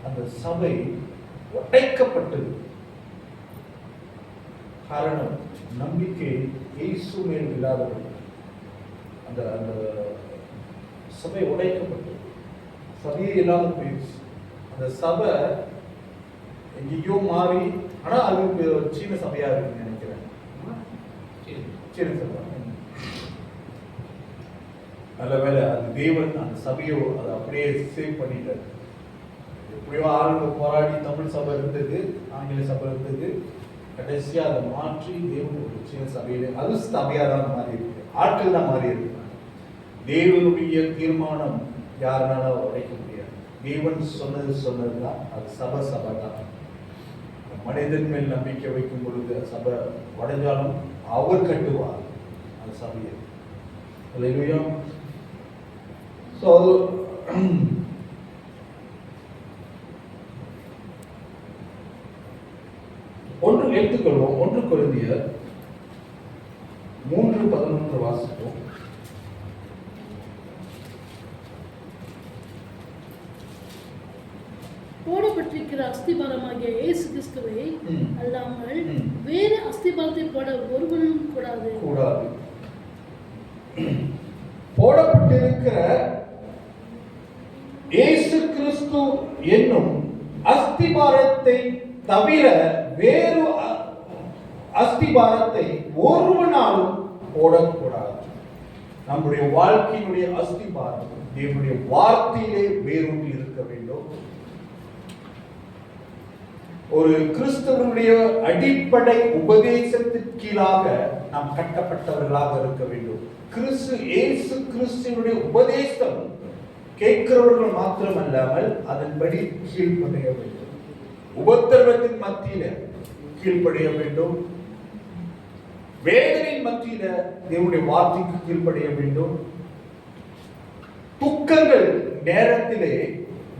அந்த சபை உடைக்கப்பட்டது. காரணம், நம்பிக்கை இயேசு மேல் இல்லாதவர்கள். அந்த அந்த சபை உடைக்கப்பட்டது, சபையே இல்லாத போயிடுச்சு. அந்த சபை எங்கேயோ மாறி, ஆனா அது சீன சபையா இருக்குன்னு நினைக்கிறேன். சீன சபை நல்ல வேலை, அது தேவன் அந்த சபையோ அதை அப்படியே சேவ் பண்ணிட்டார். எப்படியோ ஆளுங்க போராடி தமிழ் சபை இருந்தது, ஆங்கில சபை இருந்தது, கடைசியா அதை மாற்றி தேவன் ஒரு சீன சபையில, அது சபையா தான் மாறி இருக்கு, ஆட்கள் தான் மாறி இருக்கு. தேவனுடைய தீர்மானம் யாருனாலும் உடைக்க முடியாது. தேவன் சொன்னதுதான், அது சபை தான். மனிதன் மேல் நம்பிக்கை வைக்கும் பொழுது சபை உடைஞ்சாலும் அவர் கட்டுவார் அந்த சபையை. அல்லேலூயா. ஸோ அது ஒன்று எடுத்துக்கொள்வோம். 1 கொரிந்தியர் 3:11 வாசிப்போம். போடப்பட்டிருக்கிற அஸ்திபாரமாகிய இயேசு கிறிஸ்துவை அல்லாமல் வேறு அஸ்திபாரத்தை போட ஒருவனும் கூடாது. போடப்பட்டிருக்கிற இயேசு கிறிஸ்து என்னும் அஸ்திபாரத்தை தவிர வேறு அஸ்திபாரத்தை ஒருவனாலும் போடக்கூடாது. நம்முடைய வாழ்க்கையினுடைய அஸ்திபாரம் தேவனுடைய வார்த்தையிலே வேரூன்றி இருக்க வேண்டும். ஒரு கிறிஸ்தவனுடைய அடிப்படை உபதேசத்திற்கு கீழாக நாம் கட்டப்பட்டவர்களாக இருக்க வேண்டும். இயேசு கிறிஸ்துவினுடைய உபதேசம் கேட்கிறவர்கள் மாத்திரமல்லாமல் அதன்படி கீழ்ப்படைய வேண்டும். உபத்திரவத்தின் மத்தியில கீழ்ப்படைய வேண்டும். வேதனையின் மத்தியில தேவனுடைய வார்த்தைக்கு கீழ்ப்படைய வேண்டும். துக்கங்கள் நேரத்திலே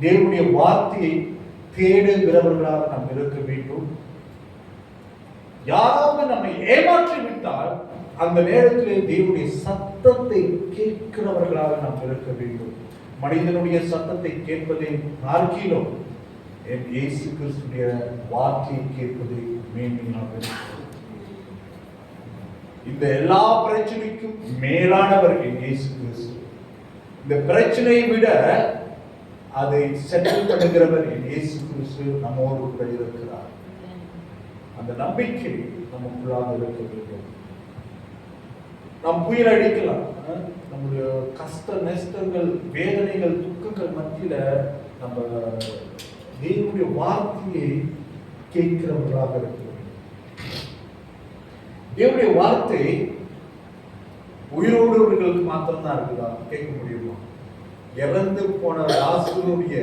தேவனுடைய வார்த்தையை தேடுகிறவர்களாக நாம் இருக்க வேண்டும். யாராவது நம்மை ஏமாற்றி விட்டால் அந்த நேரத்திலே தேவனுடைய சத்தத்தை கேட்கிறவர்களாக நாம் இருக்க வேண்டும். மனிதனுடைய சத்தத்தை கேட்பதை பார்க்கிலும் இயேசு கிறிஸ்துடைய வார்த்தையை கேட்பது மேன்மையாக இருக்கிறது. இந்த எல்லா பிரச்சனைக்கும் மேலானவர் இயேசு கிறிஸ்து. இந்த பிரச்சனையை விட அதை செட்டில் பண்ணுகிறவர் இயேசு கிறிஸ்து நம்மோடு கூட இருக்கிறார். அந்த நம்பிக்கை நமக்குள்ளாக இருக்க வேண்டும். நாம் புயல் அடிக்கலாம். நம்முடைய கஷ்ட நஷ்டங்கள், வேதனைகள், துக்கங்கள் மத்தியில நம்ம தேவனுடைய வார்த்தையை கேட்கிறவர்களாக இருக்க வேண்டும். தேவனுடைய வார்த்தை உயிரோடுவர்களுக்கு மாத்திரம்தான் இருக்குதா? கேட்க முடியுமா? இறந்து போன லாசருடைய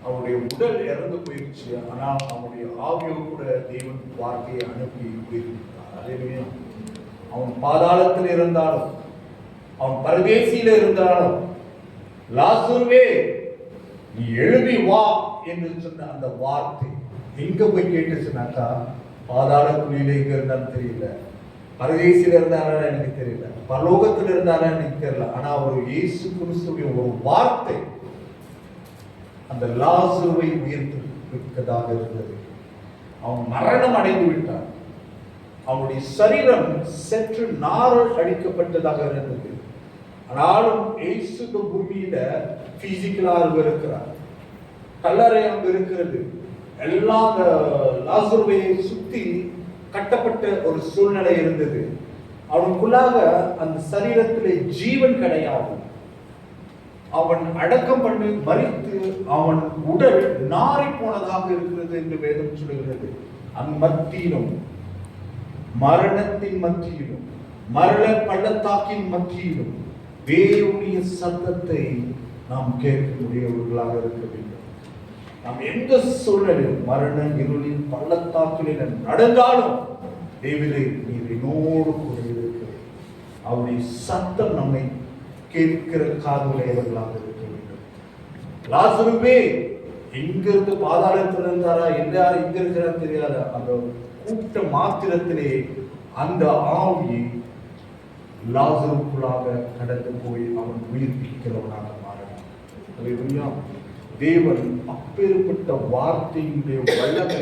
அவருடைய உடல் இறந்து போயிடுச்சு. ஆனால் அவனுடைய ஆவியோடு கூட தேவன் வார்த்தையை அனுப்பி உயிர்ப்பித்தார். அல்லேலூயா. அவன் பாதாளத்தில் இருந்தாலும், அவன் பரதேசியில இருந்தாலும், லாசருவே நீ எழுப்பி வா என்று சொன்ன அந்த வார்த்தை எங்க போய் கேட்டுச்சுனாக்கா, பாதாள குழியில எங்க இருந்தாலும் தெரியல, பரதேசியில இருந்தாலும் எனக்கு தெரியல, பரலோகத்தில் இருந்தாலும் எனக்கு தெரியல. ஆனா ஒரு இயேசு கிறிஸ்துவின் ஒரு வார்த்தை அந்த லாசருவை உயிர்ப்பித்ததாக இருந்தது. அவன் மரணம் அடைந்து விட்டான். அவனுடைய சரீரம் சற்று நாரல் அடிக்கப்பட்டதாக இருந்தது. ஆனாலும் இயேசு பூமியில பிசிக்கலாக இருக்கிறார். கல்லறை அங்கு இருக்கிறது. எல்லாம் லாசருவை சுத்தி கட்டப்பட்ட ஒரு சூழ்நிலை இருந்தது. அவனுக்குள்ளாக அந்த சரீரத்திலே ஜீவன் கிடையாது. அவன் அடக்கம் பண்ணி மரித்து அவன் உடல் நாறி போனதாக இருக்கிறது என்று வேதம் சொல்கிறது. அந்த மத்தியிலும், மரணத்தின் மத்தியிலும், மரண பள்ளத்தாக்கின் மத்தியிலும் தேவனுடைய சத்தத்தை நாம் கேட்கக்கூடியவர்களாக இருக்க வேண்டும். நாம் எந்த சூழலில் மரண இருளின் பள்ளத்தாக்கிலே நடந்தாலும் தேவனே நீர் என்னோடு கூட இருக்கிறீர். அவருடைய சத்தம் நம்மை கேட்கிற காதுடையவர்களாக இருக்க வேண்டும். லாசருவே எங்கிருந்து பாதாளத்தில் இருந்தாரா, எல்லாரும் எங்க இருக்கிறா தெரியாத அந்த கூட்ட மாத்திரத்திலே அந்த ஆவி லாசருக்குள்ளாக கடந்து போய் அவன் உயிர்ப்பிக்கிறவனாக மாறினான். தேவன் அப்பேற்பட்ட வார்த்தையினுடைய வல்லமை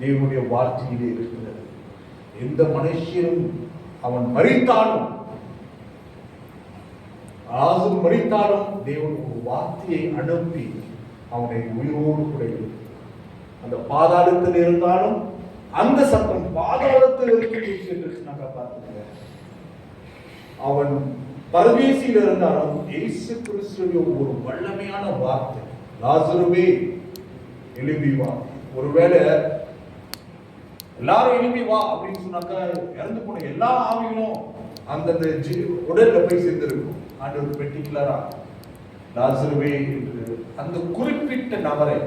தேவனுடைய வார்த்தையிலே இருக்கிறது. எந்த மனுஷனும் அவன் மரித்தாலும், லாசரு மரித்தாலும் தேவன் ஒரு வார்த்தையை அனுப்பி அவனை உயிரோடு கூட அந்த பாதாளத்தில் இருந்தாலும் அந்த சத்தம் பாதாளத்தில் இருக்கிறாங்க. பார்த்துங்க, அவன் பரதேசியில் இருந்தாலும் இயேசு கிறிஸ்துவின் ஒரு வல்லமையான வார்த்தை, லாசருவே எழும்பி வா. ஒருவேளை எல்லாரும் எழும்பி வா அப்படின்னு சொன்னாக்கா இறந்து போன எல்லா ஆவிகளும் அந்தந்த உடல்ல போய் சேர்ந்திருக்கும். ஆண்டவர் பெர்டிகுலரா லாசருவே என்று அந்த குறிப்பிட்ட நபரை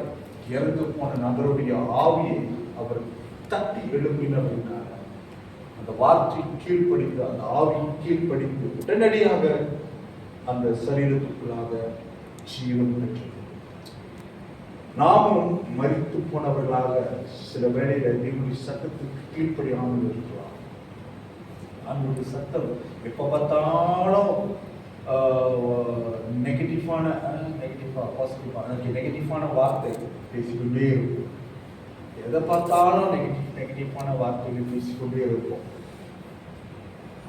இறந்து போன நபருடைய ஆவியை அவர் தட்டி எழுப்பினார். அந்த வார்த்தை கீழ்ப்படிந்து, அந்த ஆவி கீழ்ப்படிந்து உடனடியாக அந்த சரீரத்துக்குள்ளாக ஜீவன் பெற்றது. நாமும் மரித்து போனவர்களாக சில வேளைகளில் தேவனுடைய சத்தத்துக்கு கீழ்ப்படியாமல் இருக்கலாம். அவனுடைய சத்தம் எப்ப பார்த்தாலும் நெகட்டிவான வார்த்தை பேசிக்கொண்டே இருக்கும். எதை பார்த்தாலும் நெகட்டிவான வார்த்தைகள் பேசிக்கொண்டே இருக்கும்.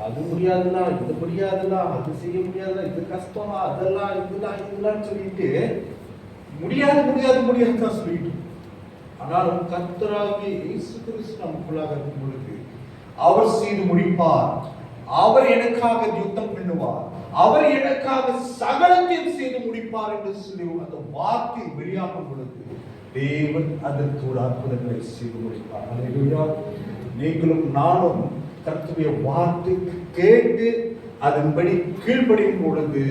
அது முடியாதுல, இது முடியாதுல, அது செய்ய முடியாதுல, இது கஷ்டம், அதெல்லாம் இதெல்லாம் சொல்லிட்டு முடியாது முடியாது முடியாது தான் சொல்லிட்டு. ஆனாலும் கர்த்தராகிய இயேசு கிறிஸ்து நமக்குள்ளாக இருக்கும் பொழுது அவர் செய்து முடிப்பார், அவர் எனக்காக யுத்தம் பண்ணுவார், அவர் எனக்காக சகலத்தையும் செய்து முடிப்பார் என்று சொல்லி அந்த வார்த்தை வெளியாகும் பொழுது தேவன் அதற்கு ஒரு அற்புதங்களை செய்து முடிப்பார். அல்லேலூயா. நீங்களும் நானும் கர்த்தருடைய வார்த்தை கேட்டு அதன்படி கீழ்ப்படியும் பொழுது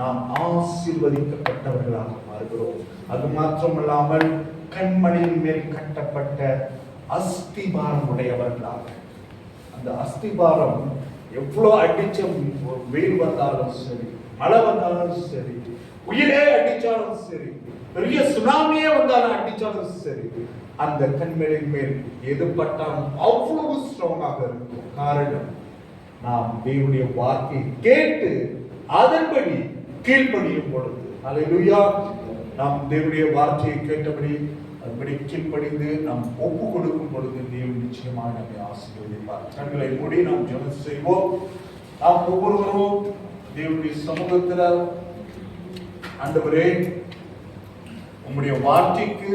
நாம் ஆசீர்வதிக்கப்பட்டவர்களாக மாறுகிறோம். அது மாத்திரமல்லாமல் கண்மணியின் மேல் கட்டப்பட்ட அஸ்திபாரம் உடையவர்களாக, அந்த அஸ்திபாரம் எவ்வளவு அடிச்ச வெயில் வந்தாலும் சரி, மழை வந்தாலும் சரி, உயிரே அடிச்சாலும் சரி, பெரிய சுனாமியே வந்தாலும் அடிச்சாலும் சரி, அந்த கண்மணியின் மேல் எது பட்டாலும் அவ்வளவு ஸ்ட்ராங்காக இருக்கும். காரணம், நாம் தேவனுடைய வார்த்தையை கேட்டு அதன்படி கீழ்ப்படியும் பொழுது. அல்லேலூயா. நாம் தேவனுடைய வார்த்தையை கேட்டபடி அதன்படி கீழ்ப்படிந்து நாம் ஒப்பு கொடுக்கும் பொழுது தேவன் நிச்சயமாக நம்மை ஆசீர்வதிப்பார். கண்களை மூடி நாம் ஜெபம் செய்வோம். நாம் ஒவ்வொருவரும் தேவனுடைய சமூகத்தில், ஆண்டவரே உம்முடைய வார்த்தைக்கு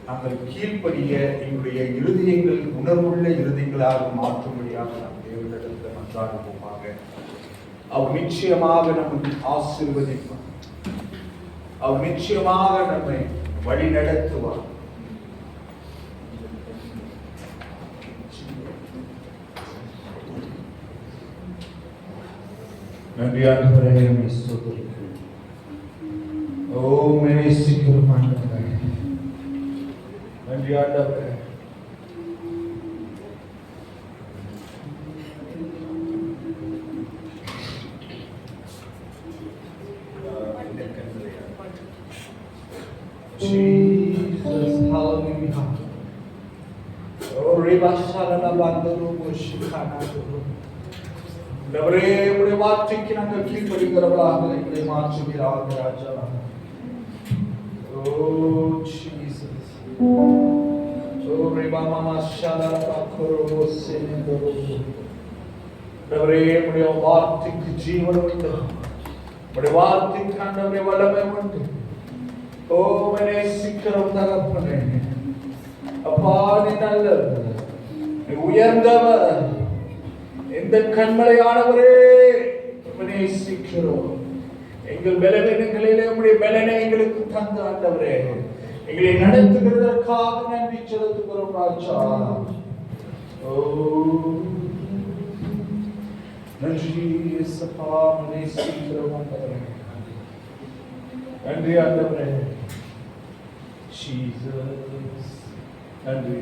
நாங்கள் கீழ்ப்படிய எங்களுடைய இருதயங்கள் உணர்வுள்ள இருதயங்களாக மாற்றும்படியாக நாம் தேவனிடத்தில் மன்றாடுவோமாக. அவர் நிச்சயமாக நம்மை ஆசீர்வதிப்பார். அவர் நிச்சயமாக நம்மை வழி நடத்துவார். நன்றி ஆண்டவரே, உம்மை ஸ்தோத்திரிக்கிறோம். ஓ உம்மை நேசிக்கிறோம் ஆண்டவரே. நன்றி ஆண்டவரே. Jesus, hallelujah. Oh, ribashala banduru mushikana duru. Devre mure vaattikku nangal keelpadigiravalaga engai maatrugiravanga raja. Oh Jesus. Oh ribamama shala pakuru senenduru. Devre mure vaattikku jeevan undu. Mure vaattikku andavre valamai undu. ஓ மனே சீக்கிரம் தகப்பனே, அப்பா நீ நல்லவர், நீ உயர்ந்தவர், இந்த கண்மலையானவரே மனே சீக்கிரம் எங்கள் பலவீனங்களிலே உம்முடைய பலனை எங்களுக்கு தந்து ஆண்டவரே எங்களை நடத்துகிறதற்காக நன்றி செலுத்துகிறோம் ராஜா. ஓ நன்றி இயேசுப்பா, மனே சீக்கிரம் ஆண்டவரே. நன்றி ஆண்டவரே. Jesus, நன்றி.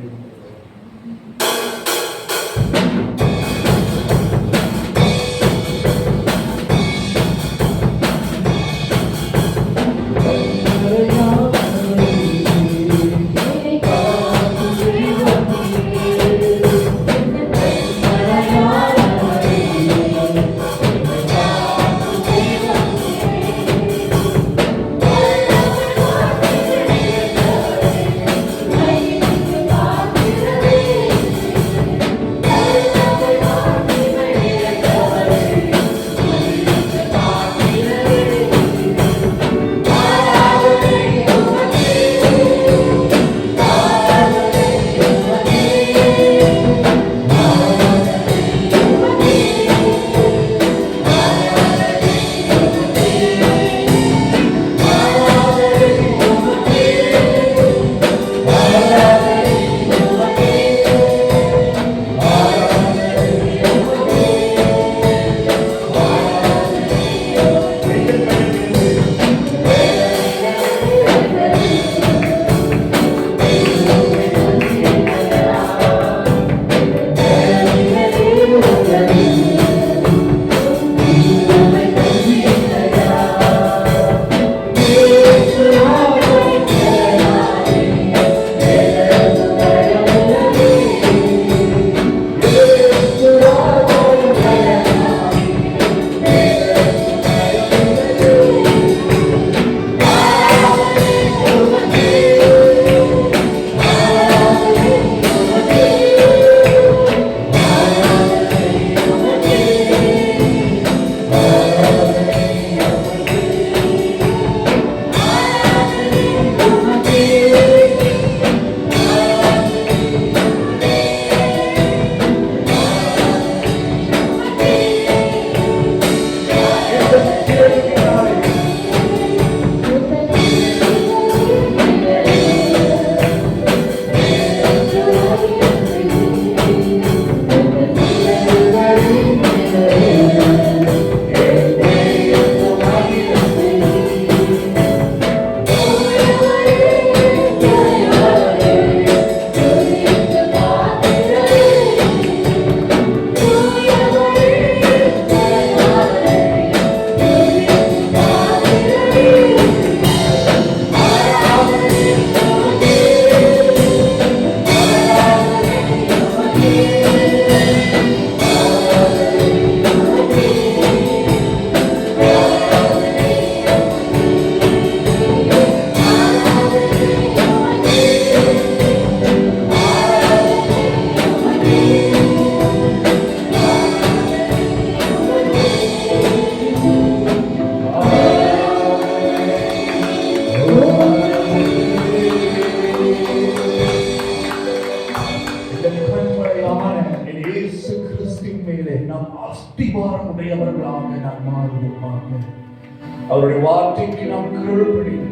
அவருடைய வார்த்தைக்கு நாம் கீழ்ப்படிந்து,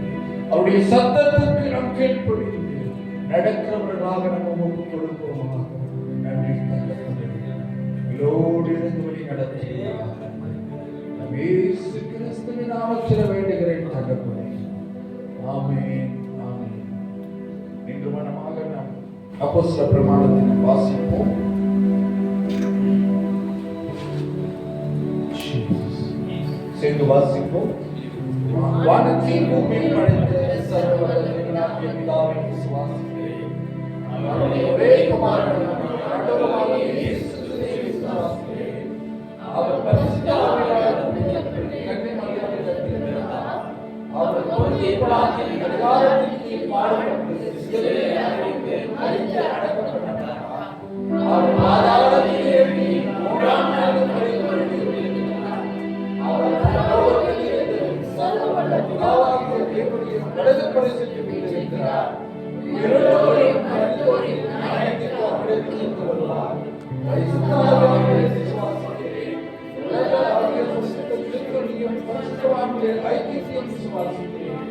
அவருடைய சத்தத்துக்கு நாம் கீழ்ப்படிந்து நடக்கிறவர்களாக நம்ம ஒப்புக் கொடுப்போமாக. நன்றி தகப்பனே. எல்லோடு இருந்து வழி நடத்துகிறார். இயேசு கிறிஸ்துவின் நாமத்தில் வேண்டுகிறேன் தகப்பனே. ஆமென், ஆமென். இன்று மனமாக நாம் அப்போஸ்தல பிரமாணத்தை வாசிப்போம். சேர்ந்து வாசிப்போம். வானத்தின் பூமியில் படைத்த சர்வவல்லமையுள்ள பிதாவின் விசுவாசிக்கிறேன். அவருடைய ஒரே குமாரன் ஆண்டவராகிய இயேசு கிறிஸ்துவை விசுவாசிக்கிறேன். அவர் பரிசுத்த ஆவியால் கன்னிமரியாளிடத்தில் பிறந்தார். அவர் பொறுமை பிலாத்தின் அதிகாரத்தின் கீழ் பாடுபட்டு சிலுவையில் அறைந்து மரித்து அடக்கப்பட்டார். அவர் பாதாளத்தில் ஏறி மூன்றாம் நாளில் உயிர்த்தெழுந்தார். அவர் பரலோகத்திலிருந்து சர்வவல்ல பிதாவாகிய தேவனுடைய வலது பரிசுத்தில் வீற்றிருக்கிறார். இருளோரையும் மரித்தோரையும் நியாயத்திற்கு அழைத்து வருவார். பரிசுத்த ஆவியானவரை விசுவாசிக்கிறேன். உலகளாவிய பரிசுத்த திருப்பலியும் பரிசுத்தவான்களின் ஐக்கியத்தையும் விசுவாசிக்கிறேன்.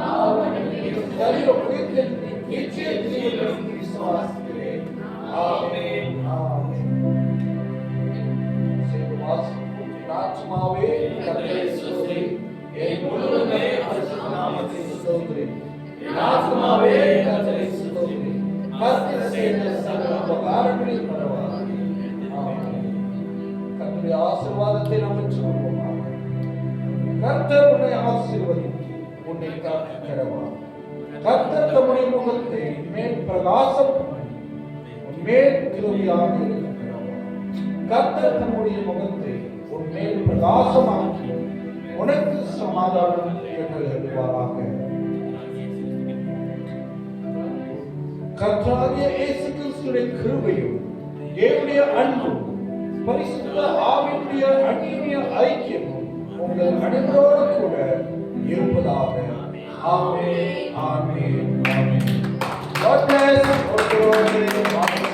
அவருடைய சரீர உயிர்த்தெழுந்து நித்திய ஜீவனையும் விசுவாசிக்கிறேன். ஆமென், ஆமென். சேர்ந்து வாசிப்போம். என் ஆத்துமாவே கர்த்தரை ஸ்தோத்திரி. என் முழுவதுமே பரிசுத்த நாமத்தை ஸ்தோத்திரி. என் ஆத்துமாவே கர்த்தரை ஸ்தோத்திரி. கர்த்தர் செய்த சகல உபகாரங்களையும் மறவாதே. ஆமென். கர்த்தருடைய ஆசீர்வாதத்தை நாம் பெற்றுக்கொள்வோம். கர்த்தர் உன்னை ஆசீர்வதித்து உன்னை காத்து தருவார். கர்த்தர் தம்முடைய முகத்தை மேல் பிரகாசம் பண்ணி உன் மேல் கிருபையாக இருக்கிறார். கர்த்தர் தம்முடைய முகத்தை உன் மேல் பிரகாசமாக்கி உனக்கு சமாதானம் கட்டளையிடுவாராக. கர்த்தராகிய இயேசு கிறிஸ்துவின் கிருபையும் தேவனுடைய அன்பும் பரிசுத்த ஆவியுடைய அந்நிய ஐக்கியமும் உங்கள் அனைவரோடு கூட இருப்பதாக. ஆமென், ஆமென், ஆமென். God bless.